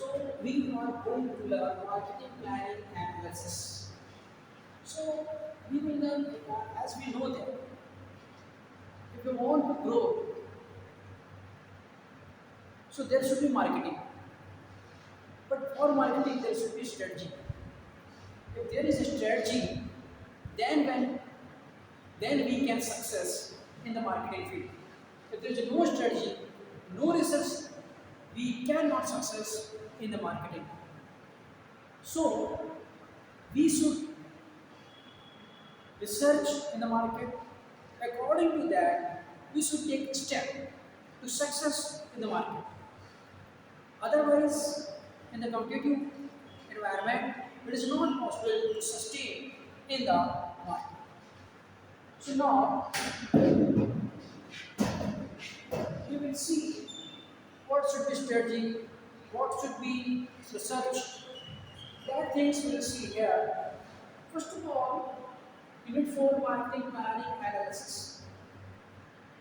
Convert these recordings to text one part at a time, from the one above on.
So we are going to learn marketing planning and analysis. So we will learn as we know that if you want to grow, so there should be marketing. But for marketing there should be strategy. If there is a strategy, then when then we can success in the marketing field. If there is no strategy, no research, we cannot success in the marketing. So we should research in the market. According to that, we should take a step to success in the market. Otherwise, in the competitive environment, it is not possible to sustain in the market. So now we will see what should be strategy, what should be research. That things we will see here. First of all, you need for marketing planning analysis.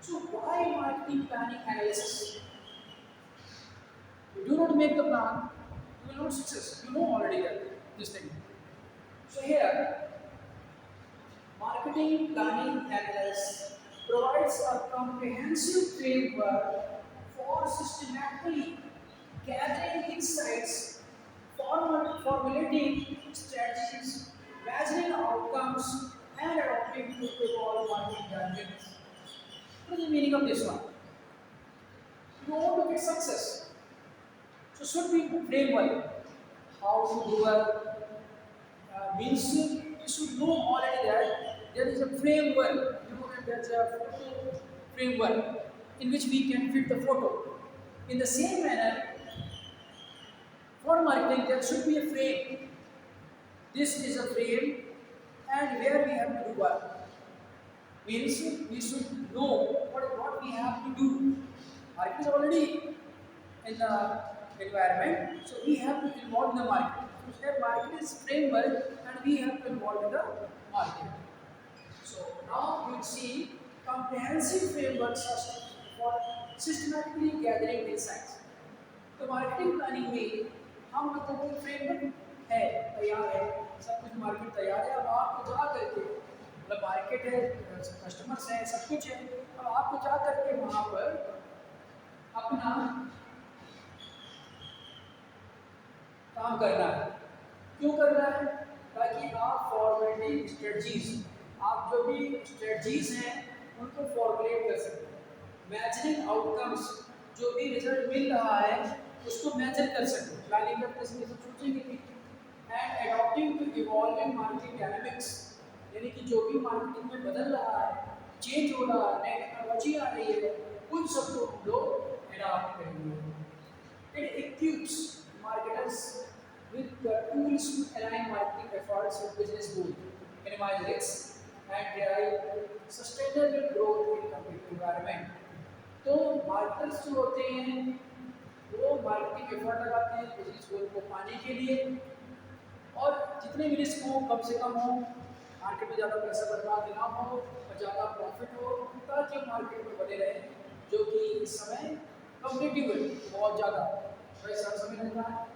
So why marketing planning analysis? You do not make the plan, you will not success. You know already that this thing. So here, marketing planning analysis provides a comprehensive framework for systematically gathering insights, formulating strategies, measuring outcomes, and adopting to evolve marketing dynamics. What is the meaning of this one? You want to get success. So should be framework. How to do means you should know already that there is a framework. You know that there's a photo framework in which we can fit the photo. In the same manner, for marketing there should be a frame. This is a frame, and where we have to do work. Means we should know what we have to do. Market is already in the environment, so we have to involve the market. So that market is framework, and we have to involve in the market. So now we will see comprehensive frameworks for systematically gathering insights. तो marketing planning में हम लोगों को framework है, तैयार है, सब कुछ मार्केट तैयार है। अब आपको जा करके मतलब मार्केट है, कस्टमर्स हैं, सब कुछ है। अब आपको जा करके वहाँ पर अपना काम करना है। क्यों करना है? ताकि आप फॉर्मेटिंग स्ट्रेटजीज, आप जो भी स्ट्रेटजीज हैं उनको फॉर्मुलेट कर सकते हैं। मैचरिंग आउटकम्स, जो भी रिजल्ट मिल रहा है उसको मेजर कर सकते हैं। प्लानिंग करते समय सब सोचेंगे कि and adopting to evolving marketing dynamics, यानी कि जो भी मार्केटिंग में बदल रहा है, चेंज हो रहा है, नई टेक्नोलॉजी आ रही है, उन सबको हम लोग एडॉप्ट करेंगे। It equips marketers with the tools to align marketing efforts with business goals, minimize risks, and drive sustainable growth in competitive environment. तो मार्केटर्स जो होते हैं वो मार्केटिंग एफर्ट लगाते हैं बिजनेस गोल को पाने के लिए, और जितने भी रिस्क हो कम से कम हो, मार्केट में ज़्यादा पैसा बर्बाद ना हो और ज़्यादा प्रॉफिट हो, ताकि मार्केट में बने रहे, जो कि इस समय कम्पिटिटिव है बहुत ज़्यादा, पैसा समय रहता है।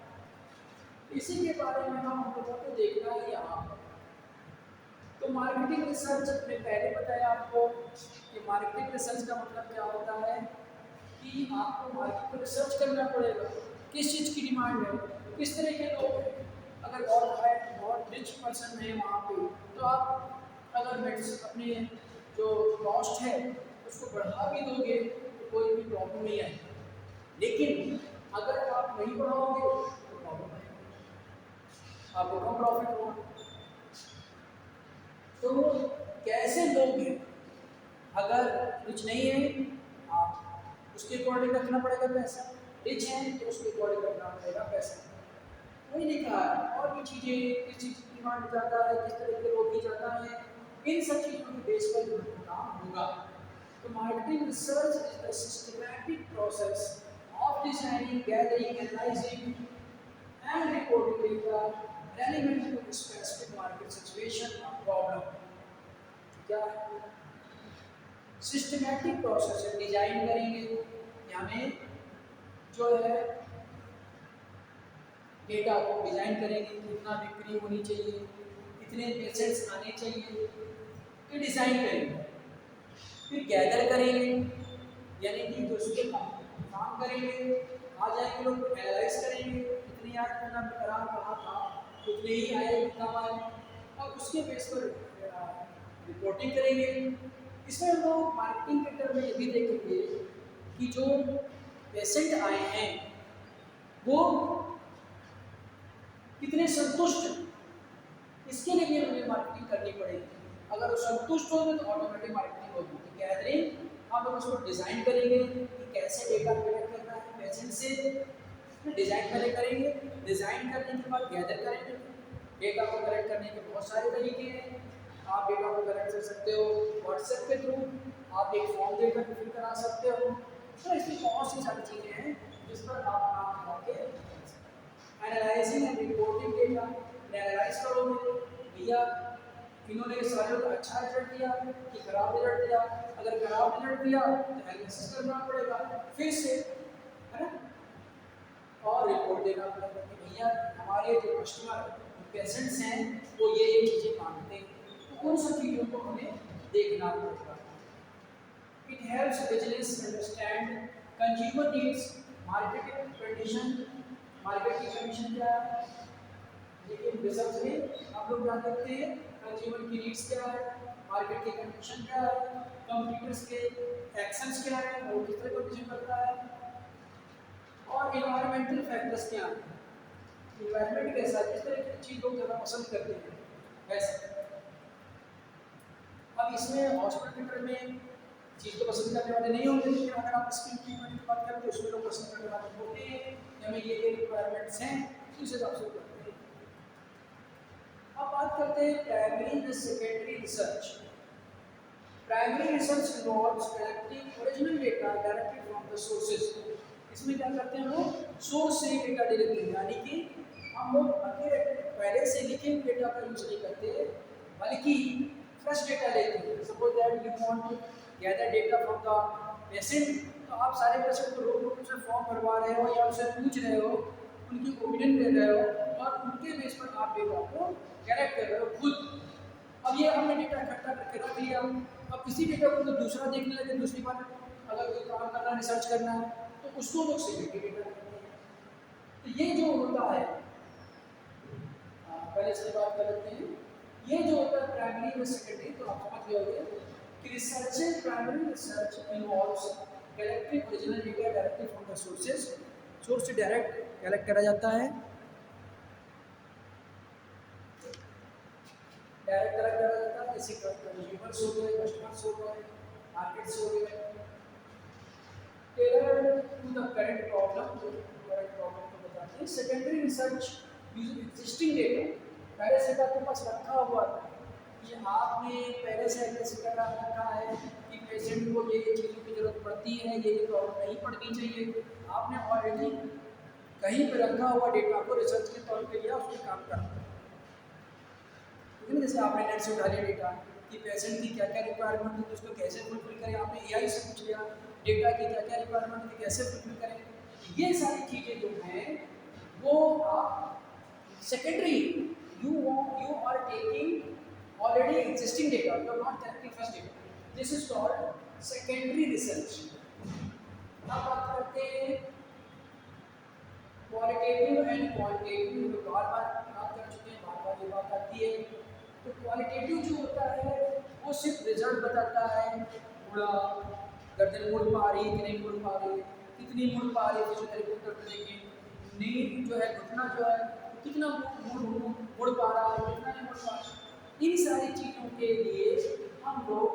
इसी के बारे में हम लोगों को देखना है यहाँ पर। तो मार्केटिंग रिसर्च ने पहले बताया आपको कि मार्केटिंग रिसर्च का मतलब क्या होता है कि आपको मार्केट को रिसर्च करना पड़ेगा, किस चीज़ की डिमांड है, किस तरह के लोग हैं। अगर बहुत रिच पर्सन है वहाँ पे, तो आप अगर मेडिसिन अपनी जो कॉस्ट है उसको बढ़ा भी दोगे तो कोई भी प्रॉब्लम नहीं आएगी, लेकिन अगर आप नहीं बढ़ाओगे तो प्रॉब्लम आएगी, आपको कम प्रॉफिट होगा। तो कैसे लोग हैं, अगर रिच नहीं है आप उसके अकॉर्डिंग रखना पड़ेगा पैसा, रिच है तो उसके अकॉर्डिंग रखना पड़ेगा पैसा। वही लिखा है, और भी चीज़ें किस चीज़ की डिमांड ज़्यादा है, किस तरह के लोग ज़्यादा है, इन सब चीज़ों के बेस पर जो काम होगा। तो marketing research is the systematic process of designing, gathering, analysing and reporting data relevant to the specific market situation or problem। क्या सिस्टमैटिक प्रोसेस है, डिजाइन करेंगे, यानी जो है डेटा को डिजाइन करेंगे, कितना बिक्री होनी चाहिए, कितने पेशेंट्स आने चाहिए, ये डिजाइन करेंगे। फिर गैदर करेंगे, यानी कि जो उसके काम करेंगे, आ जाएंगे लोग एनालाइज करेंगे, कितनी आज मैंने करार कहा था उतने ही आए, कितना आए, और उसके बेस पर रिपोर्टिंग करेंगे। इसमें हम लोग मार्केटिंग के टर्म में ये भी देखेंगे कि जो पेशेंट आए हैं वो कितने संतुष्ट हैं, इसके लिए भी हमें मार्केटिंग करनी पड़ेगी। अगर वो संतुष्ट होंगे तो ऑटोमेटिक मार्केटिंग होगी। तो गैदरिंग हम लोग उसको डिजाइन करेंगे कि कैसे डेटा कलेक्ट करना है पेशेंट से, डिजाइन पहले करेंगे, डिजाइन करने के बाद गैदर करेंगे। डेटा को कलेक्ट करने के बहुत सारे तरीके हैं। आप डेटा को कलेक्ट कर सकते हो व्हाट्सएप के थ्रू, आप एक फॉर्म देकर फिल करा सकते हो। तो इसमें बहुत सी सारी चीज़ें हैं जिस पर आप काम करके analysing and reporting data analyse करोगे, भैया इन्होंने सारे लोग अच्छा रिजल्ट दिया कि खराब रिजल्ट दिया। अगर खराब रिजल्ट दिया तो एनालिसिस करना पड़ेगा फिर से, है ना, और रिपोर्ट देना पड़ेगा कि भैया हमारे जो कस्टमर पेशेंट्स हैं वो ये चीज़ें मांगते हैं, तो उन सब चीज़ों को हमें देखना पड़ेगा। It helps business understand consumer needs, market condition, market की कंडीशन क्या है, लेकिन रिसर्च में हम लोग क्या करते हैं, कंज्यूमर की नीड्स क्या है, मार्केट की कंडीशन क्या है, कंप्यूटर्स के एक्शंस क्या है, वो किस तरह कंडीशन करता है, और इन्वायरमेंटल फैक्टर्स क्या हैं, इन्वायरमेंट कैसा है, किस तरह की चीज़ लोग ज़्यादा पसंद करते हैं वैसे। अब इसमें हॉस्पिटल में चीज़ तो पसंद करने वाले नहीं होंगे, लेकिन अगर आप स्किन ट्रीटमेंट की बात करें तो उसमें लोग पसंद करने वाले होते हैं कि हमें ये रिक्वायरमेंट्स हैं, तो इस हिसाब से करते हैं। अब बात करते हैं प्राइमरी व secondary research. Primary research involves collecting original data directly from the sources. इसमें क्या करते हैं हम लोग, सोर्स से डेटा ले लेते हैं, यानी कि हम लोग पहले से लिखे हुए डेटा का यूज नहीं करते बल्कि फ्रेश डेटा लेते हैं। Suppose that you want to gather data from the patient, तो आप सारे पेशेंट को रोक से फॉर्म भरवा रहे हो या उनसे पूछ रहे हो, उनकी ओपिनियन ले रहे हो और उनके बेस पर आप डेटा को कलेक्ट कर रहे हो खुद। अब ये हमने डेटा इकट्ठा करके रख लिया, अब इसी डेटा को तो दूसरा देखने लगे, दूसरी बार अगर कोई काम करना, रिसर्च करना है तो उसको लोग सेकेंडरी डेटा करते हैं। तो ये जो होता है, पहले से बात कर लेते हैं, ये जो होता है प्राइमरी और सेकेंडरी, तो आप समझ गए कि research in primary research involves collecting original data directly from the sources. Source से डायरेक्ट कलेक्ट करा जाता है, डायरेक्ट कलेक्ट करा जाता है, जैसे कंज्यूमर्स हो गए, कस्टमर्स हो गए, मार्केट्स हो गए, tailored to the current problem, जो करंट प्रॉब्लम को बताते हैं। Secondary research using existing data, पहले से आपके पास रखा हुआ था कि आपने पहले से ऐसे कर रखा है कि पेशेंट को ये चीज़ों की जरूरत पड़ती है, ये प्रॉब्लम नहीं पड़नी चाहिए, आपने ऑलरेडी कहीं पर रखा हुआ डेटा को रिसर्च के तौर पे लिया, उसमें काम करना है। लेकिन जैसे आपने नेट से उठा लिया डेटा कि पेशेंट की क्या क्या रिक्वायरमेंट है, तो उसको कैसे फुलफिल करें, आपने एआई से पूछ लिया डेटा की क्या क्या रिक्वायरमेंट है, कैसे फुलफिल करें। ये सारी चीज़ें जो हैं वो आप secondary, you are taking already existing data, you are not collecting first data. This is called secondary research. अब बात करते हैं क्वालिटेटिव एंड क्वांटिटेटिव, तो बार बात कर चुके हैं, बार ये बात आती है। तो क्वालिटेटिव जो होता है वो सिर्फ रिजल्ट बताता है, मुड़ा गर्दन मुड़ पा रही है कि नहीं मुड़ पा रही है, कितनी मुड़ पा रही है, फिजियोथेरेपी करने की नीड जो है, घुटना जो है कितना मुड़ पा रहा है, कितना नहीं मुड़ पा रहा। इन सारी चीज़ों के लिए हम लोग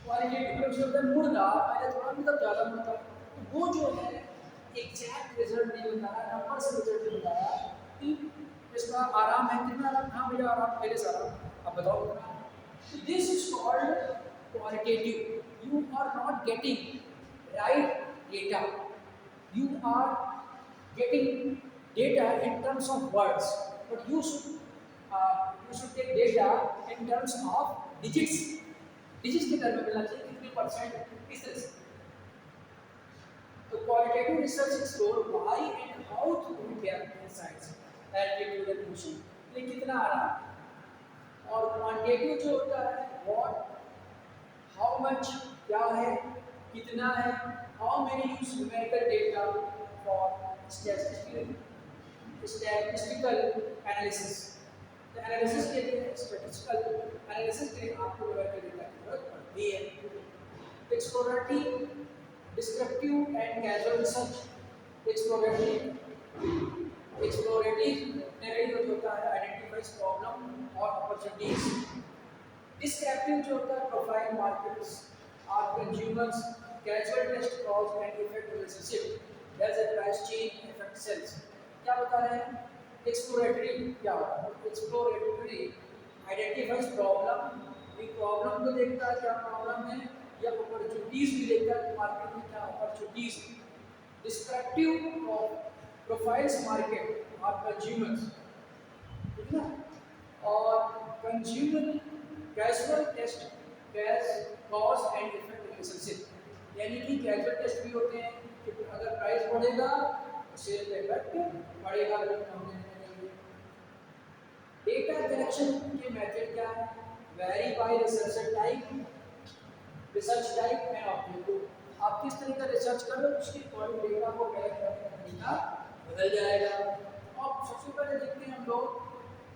क्वालिटेटिव मुड़ रहा पहले थोड़ा मतलब ज़्यादा मुड़ता, तो वो जो है एग्जैक्ट रिजल्ट नहीं बताया, नंबर से रिजल्ट नहीं बताया कि इसका आराम है, कितना आराम, हाँ भैया आराम, पहले से आराम, अब बताओ कितना। This is called qualitative. You are not getting right data, you are getting data in terms of words, but you should take data in terms of digits, digits के तरह में मिलना चाहिए, कितने परसेंट, इस तरह से। तो qualitative research explore why and how through depth insights altitude and motion, ये कितना आ रहा है। और क्वांटिटेटिव जो होता है व्हाट हाउ मच क्या है कितना है, how many use numerical data for statistical analysis, तो एनालिसिस के लिए स्टैटिस्टिकल एनालिसिस के लिए आपको न्यूमेरिकल डेटा की जरूरत पड़ती है। Exploratory descriptive and causal research, exploratory जो होता है आइडेंटिफाइज प्रॉब्लम और अपॉर्चुनिटीज, डिस्क्रिप्टिव जो होता है profile markets or consumers causal test cause and effect relationship there is a price change effect sales. क्या बता रहे हैं एक्सप्लोरेटरी क्या होता है, एक्सप्लोरेटरी आइडेंटिफाइज प्रॉब्लम, ये प्रॉब्लम को देखता है क्या प्रॉब्लम है या अपॉर्चुनिटीज भी देखता है मार्केट में क्या अपॉर्चुनिटीज। डिस्क्रिप्टिव प्रोफाइल्स मार्केट और कंज्यूमर्स, ठीक है ना, और consumer casual test cause cause and effect relationship, यानी कि कैजुअल टेस्ट भी होते हैं कि अगर प्राइस बढ़ेगा तो सेल पे इफेक्ट बढ़ेगा। डेटा कलेक्शन के मेथड क्या है, very bye research type and objective, आप किस तरह का रिसर्च कर रहे हो उसके अकॉर्डिंग डेटा को कलेक्ट करने का तरीका बदल जाएगा। अब सबसे पहले देखते हैं हम लोग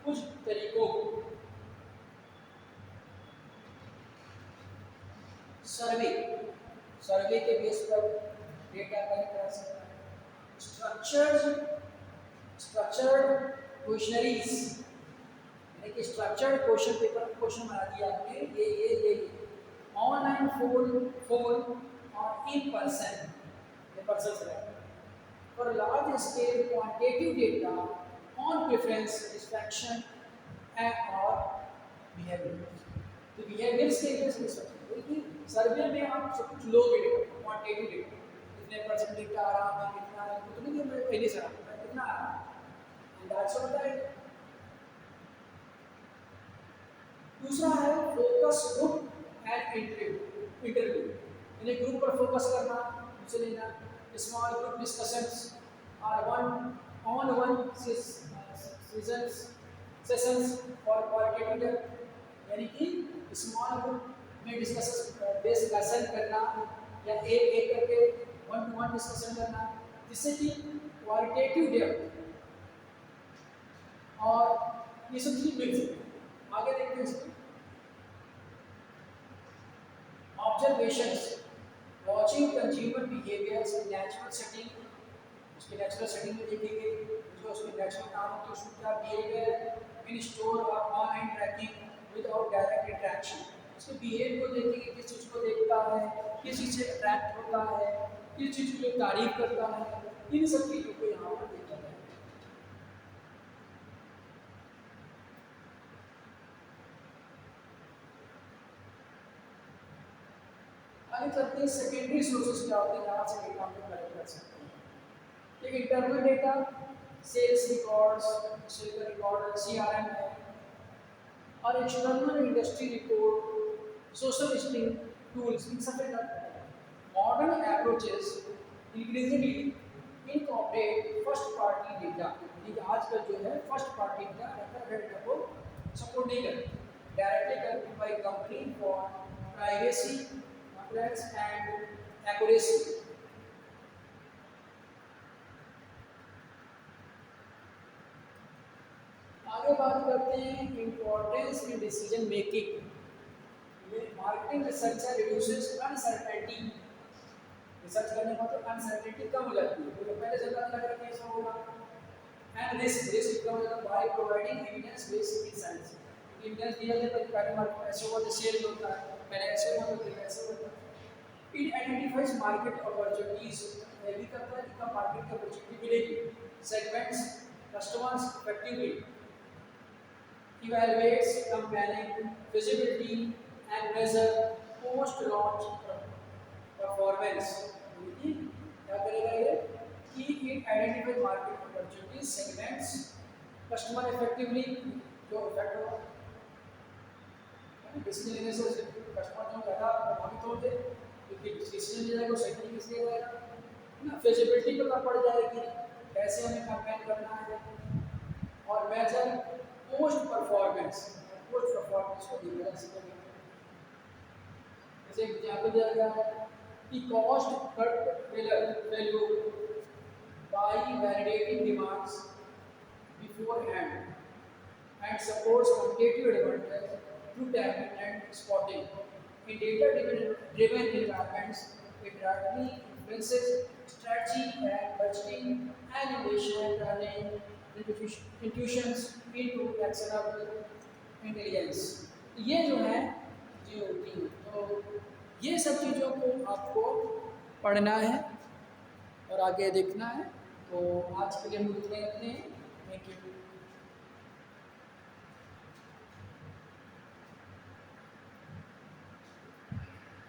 कुछ तरीकों को। सर्वे के बेस पर डेटा कलेक्ट कर सकता है। स्ट्रक्चर्ड क्वेश्चनरीज, यानी कि स्ट्रक्चर्ड क्वेश्चन पेपर क्वेश्चन बना दिया आपने ये ऑनलाइन फोन और इन पर्सन, ये पर्सन से for large scale quantitative data on preference, satisfaction and or behavior, तो behaviors के लिए देखिए सर्वे में आप सब कुछ लोगे डेटा क्वांटिटेटिव डेटा कितने परसेंट डेटा आ रहा है कितना है तो नहीं मैं पहले से कितना आ रहा है एंड दैट्स ऑल दैट। दूसरा है फोकस ग्रुप एंड इंटरव्यू, यानी ग्रुप पर फोकस करना, दूसरे लेना स्मॉल ग्रुप डिस्कशंस और one-on-one सेशंस फॉर क्वालिटेटिव, यानी कि स्मॉल ग्रुप में डिस्कशन करना या एक करके वन टू वन डिस्कशन करना, जिससे कि क्वालिटेटिव डेप्थ और ये सब चीज मिल सके। आगे देखते हैं इसको observations, watching consumer behaviours in natural setting, उसके नेचुरल सेटिंग में देखेंगे जो उसके नेचुरल काम होते हैं उसमें क्या बिहेवियर इन स्टोर और online tracking without direct interaction, उसके बिहेव को देखेंगे किस चीज़ को देखता है, किस चीज़ से अट्रैक्ट होता है, किस चीज़ को तारीफ करता है, इन सब चीज़ों को यहाँ पर देखा जाए। आगे चलते हैं सेकेंडरी सोर्सेस क्या होते हैं, यहाँ से डेटा हम लोग कलेक्ट कर सकते हैं। एक internal data sales records, historical record CRM है, और external industry report social listening tools, इन सब पे modern approaches increasingly incorporate first party data, ये आजकल जो है फर्स्ट पार्टी डेटा को सपोर्ट नहीं करते, डायरेक्टली करते by company for privacy and accuracy। आगे बात करते हैं importance in decision making, marketing researcher reduces uncertainty, research करने का तो अनसर्टेनिटी कम हो जाती है, तो पहले से पता लग रहा है कैसा होगा, एंड रिस्क कम हो जाता है by providing evidence based insights, evidence दिया जाता है पहले मार्केट ऐसे होता है सेल होता है पहले ऐसे होता है ऐसे होता है। It identifies market opportunities, ये भी करता है कि कब मार्केट की अपॉर्चुनिटी मिलेगी, segments customers effectively, evaluates compelling feasibility and measure post launch performance। क्या करेगा ये कि it identifies market opportunities, segments customer effectively, जो इफेक्ट होगा डिसीजन लेने से कस्टमर जो ज़्यादा प्रभावित होते, डिसीजन ले जाएगा सही तरीके से ले जाएगा, ना, फिजिबिलिटी पता पड़ जाएगी, कैसे हमें कैंपेन करना है। और मेजर पोस्ट परफॉर्मेंस को भी मेजर करेंगे। जैसे एग्जाम्पल दिया गया है कि cost cut value by validating demands beforehand and supports quantitative advantage through tagging and spotting. In data-driven environments, it directly influences strategy and budgeting and innovation, turning intuitions into actionable intelligence. ये जो है ये होती है, तो ये सब चीज़ों को आपको पढ़ना है और आगे देखना है। तो आज के लिए हम इतने हैं। Thank you.